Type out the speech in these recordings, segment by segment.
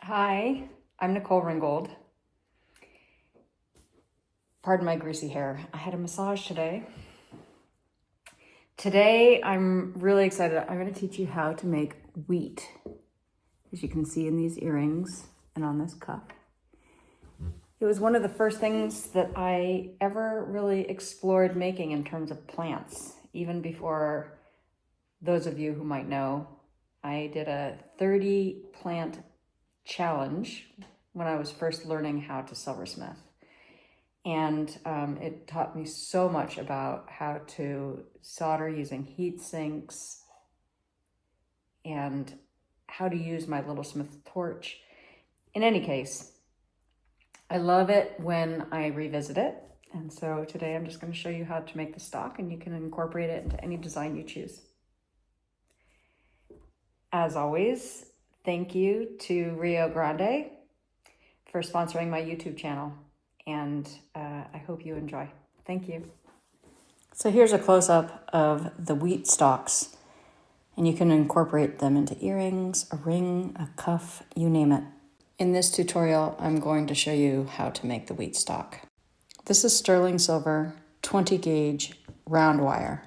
Hi, I'm Nicole Ringgold. Pardon my greasy hair. I had a massage today. Today, I'm really excited. I'm going to teach you how to make wheat, as you can see in these earrings and on this cuff. It was one of the first things that I ever really explored making in terms of plants. Even before those of you who might know, I did a 30 plant challenge when I was first learning how to silversmith. And it taught me so much about how to solder using heat sinks and how to use my little smith torch. In any case, I love it when I revisit it. And so today I'm just going to show you how to make the stalk, and you can incorporate it into any design you choose. As always, thank you to Rio Grande for sponsoring my YouTube channel. And I hope you enjoy. Thank you. So here's a close-up of the wheat stalks, and you can incorporate them into earrings, a ring, a cuff, you name it. In this tutorial, I'm going to show you how to make the wheat stalk. This is sterling silver, 20 gauge round wire.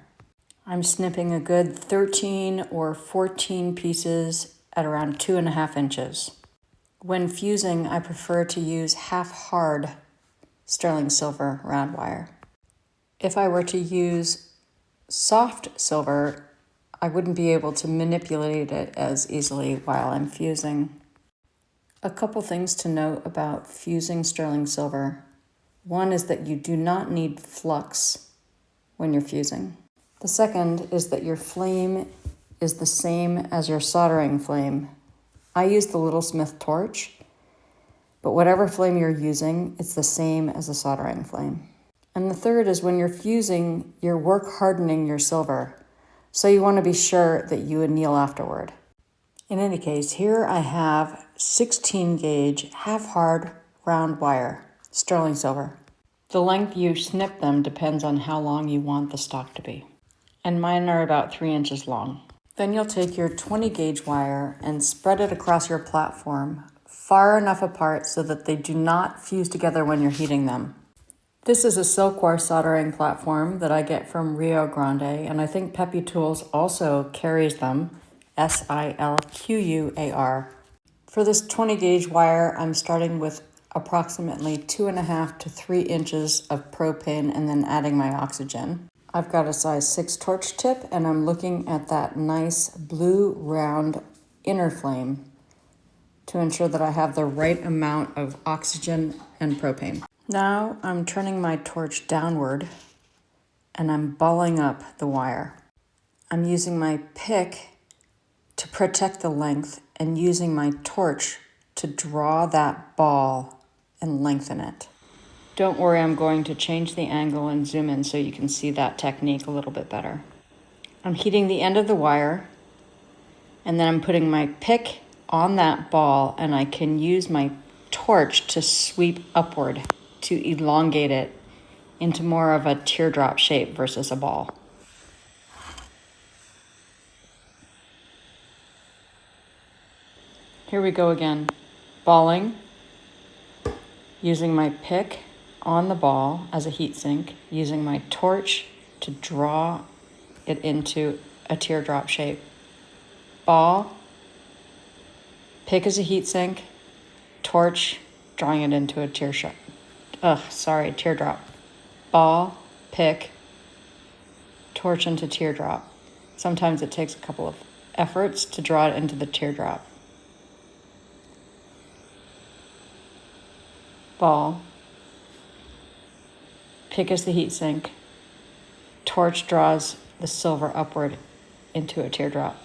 I'm snipping a good 13 or 14 pieces at around 2.5 inches. When fusing, I prefer to use half hard sterling silver round wire. If I were to use soft silver, I wouldn't be able to manipulate it as easily while I'm fusing. A couple things to note about fusing sterling silver. One is that you do not need flux when you're fusing. The second is that your flame is the same as your soldering flame. I use the little smith torch, but whatever flame you're using, it's the same as a soldering flame. And the third is when you're fusing, you're work hardening your silver, so you want to be sure that you anneal afterward. In any case, here I have 16 gauge half hard round wire, sterling silver. The length you snip them depends on how long you want the stalk to be. And mine are about 3 inches long. Then you'll take your 20 gauge wire and spread it across your platform far enough apart so that they do not fuse together when you're heating them. This is a silkware soldering platform that I get from Rio Grande, and I think Peppy Tools also carries them, SILQUAR. For this 20 gauge wire, I'm starting with approximately 2.5 to 3 inches of propane and then adding my oxygen. I've got a size 6 torch tip, and I'm looking at that nice blue round inner flame to ensure that I have the right amount of oxygen and propane. Now I'm turning my torch downward and I'm balling up the wire. I'm using my pick to protect the length and using my torch to draw that ball and lengthen it. Don't worry, I'm going to change the angle and zoom in so you can see that technique a little bit better. I'm heating the end of the wire, and then I'm putting my pick on that ball, and I can use my torch to sweep upward to elongate it into more of a teardrop shape versus a ball. Here we go again. Balling, using my pick on the ball as a heat sink, using my torch to draw it into a teardrop shape. Ball, pick as a heat sink, torch, drawing it into a teardrop. Ball, pick, torch into teardrop. Sometimes it takes a couple of efforts to draw it into the teardrop. Ball, pick as the heat sink, torch draws the silver upward into a teardrop.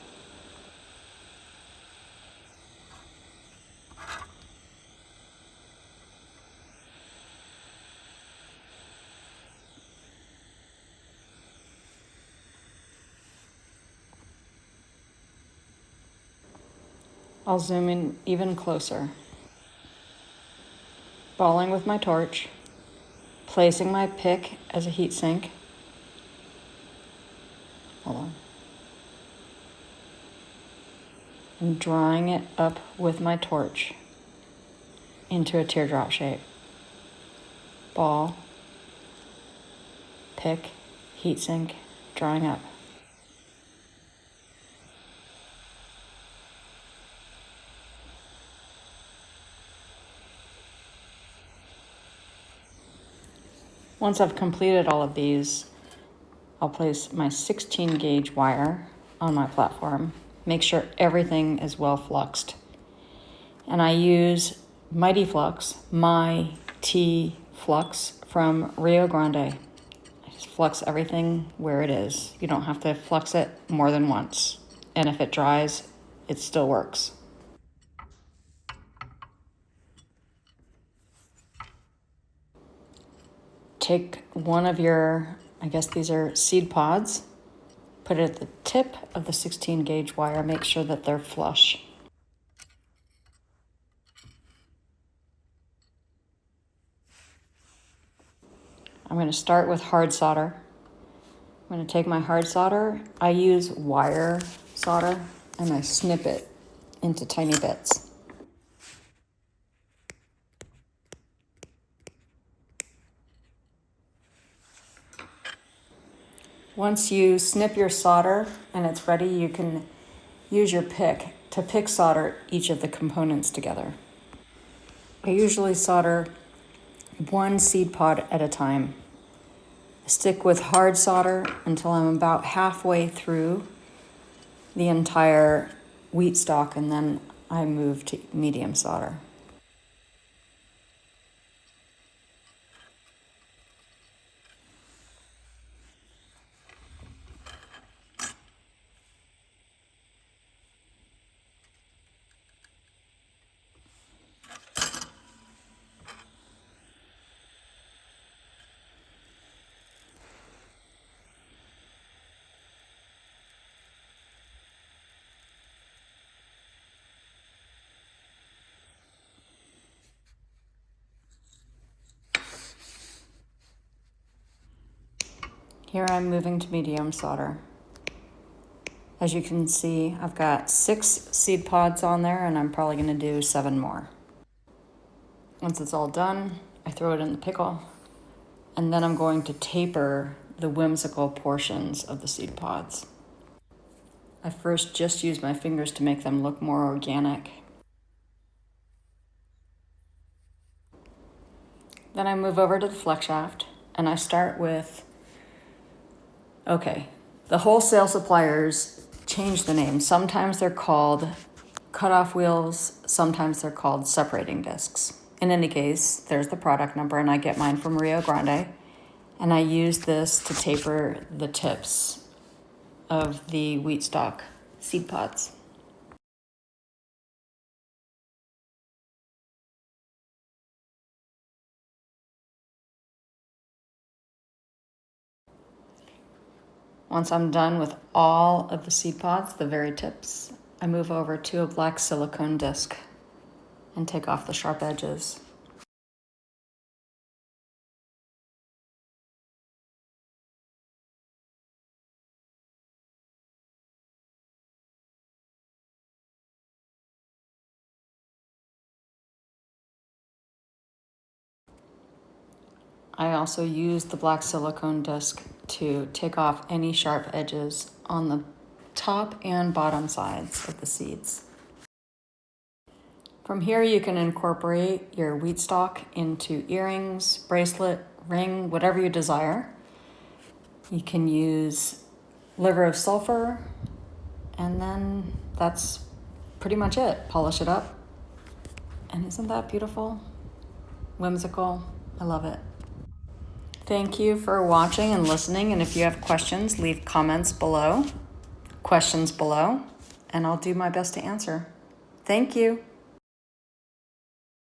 I'll zoom in even closer. Balling with my torch, placing my pick as a heat sink. Hold on. And drawing it up with my torch. into a teardrop shape. Ball, pick, heat sink, drying up. Once I've completed all of these, I'll place my 16 gauge wire on my platform. Make sure everything is well fluxed. And I use Mighty Flux, my T Flux from Rio Grande. I just flux everything where it is. You don't have to flux it more than once. And if it dries, it still works. Take one of your, I guess these are seed pods, put it at the tip of the 16 gauge wire, make sure that they're flush. I'm going to start with hard solder. I'm going to take my hard solder. I use wire solder and I snip it into tiny bits. Once you snip your solder and it's ready, you can use your pick to pick solder each of the components together. I usually solder one seed pod at a time. I stick with hard solder until I'm about halfway through the entire wheat stalk, and then I move to medium solder. Here I'm moving to medium solder. As you can see, I've got 6 seed pods on there and I'm probably going to do 7 more. Once it's all done, I throw it in the pickle, and then I'm going to taper the whimsical portions of the seed pods. I first just use my fingers to make them look more organic. Then I move over to the flex shaft and I start with, the wholesale suppliers change the name. Sometimes they're called cutoff wheels, sometimes they're called separating discs. In any case, there's the product number, and I get mine from Rio Grande, and I use this to taper the tips of the wheat stalk seed pods. Once I'm done with all of the seed pods, the very tips, I move over to a black silicone disc and take off the sharp edges. I also use the black silicone disc to take off any sharp edges on the top and bottom sides of the seeds. From here, you can incorporate your wheat stalk into earrings, bracelet, ring, whatever you desire. You can use liver of sulfur, and then that's pretty much it. Polish it up. And isn't that beautiful? Whimsical. I love it. Thank you for watching and listening. And if you have questions, leave questions below, and I'll do my best to answer. Thank you.